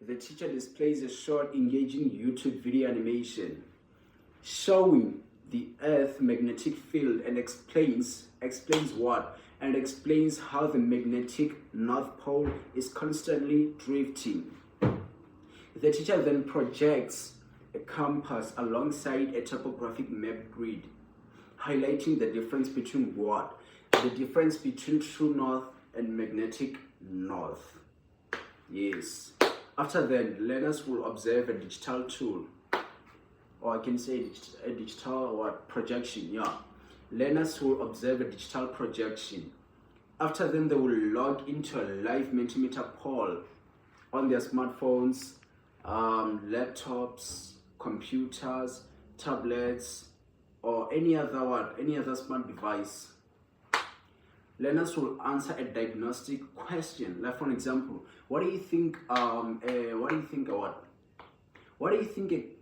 The teacher displays a short, engaging YouTube video animation showing the Earth's magnetic field and explains how the magnetic North Pole is constantly drifting. The teacher then projects a compass alongside a topographic map grid, highlighting the difference between what? The difference between true north and magnetic north. Yes. After then, learners will observe a digital tool, or I can say a digital projection. Yeah. Learners will observe a digital projection. After then, they will log into a live Mentimeter poll on their smartphones, laptops, computers, tablets, or any other smart device. Learners will answer a diagnostic question, like for example, what do you think a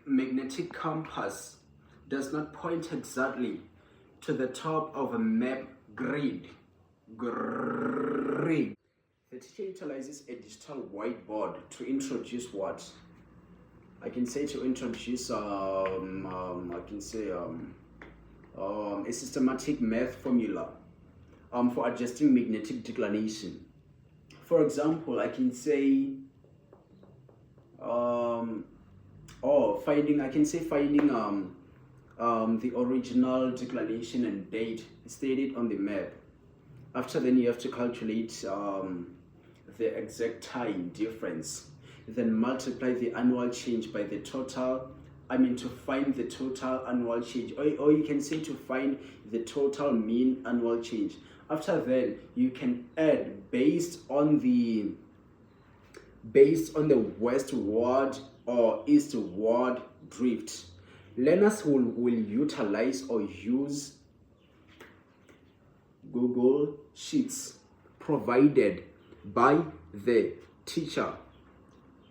magnetic compass does not point exactly to the top of a map grid? The teacher utilizes a digital whiteboard to introduce what? I can say to introduce a systematic math formula for adjusting magnetic declination. For example, I can say finding the original declination and date stated on the map. After then, you have to calculate the exact time difference. Then multiply the annual change by the total. To find the total annual change, or you can say to find the total mean annual change. After then, you can add based on the westward or eastward drift. Learners will utilize or use Google Sheets provided by the teacher.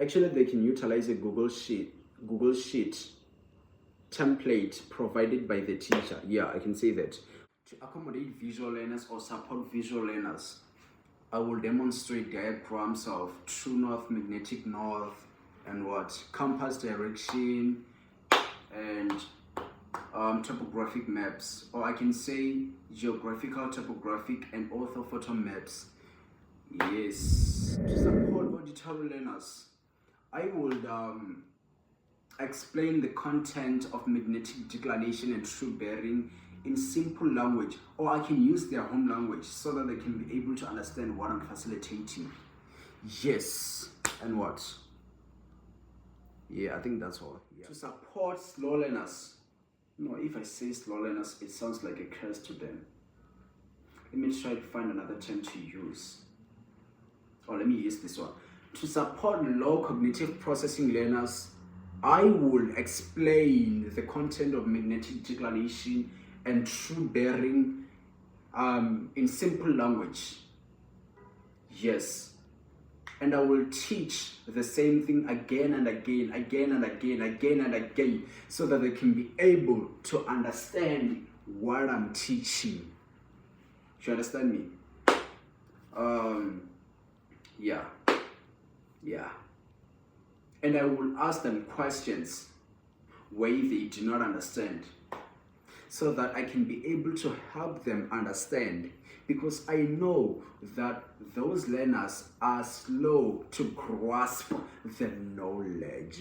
Actually, they can utilize a Google Sheet template provided by the teacher. Yeah, I can say that. To accommodate visual learners or support visual learners, I will demonstrate diagrams of true north, magnetic north, and compass direction, and topographic maps, or I can say geographical, topographic, and orthophoto maps. Yes. To support auditory learners, I would explain the content of magnetic declination and true bearing in simple language, or I can use their home language so that they can be able to understand what I'm facilitating. Yes. And what? Yeah, I think that's all. Yeah. To support slow learners. No, if I say slow learners, it sounds like a curse to them. Let me try to find another term to use. Or let me use this one. To support low cognitive processing learners, I will explain the content of magnetic declination and true bearing in simple language. Yes. And I will teach the same thing again and again, so that they can be able to understand what I'm teaching. Do you understand me? Yeah. And I will ask them questions where they do not understand, so that I can be able to help them understand, because I know that those learners are slow to grasp the knowledge.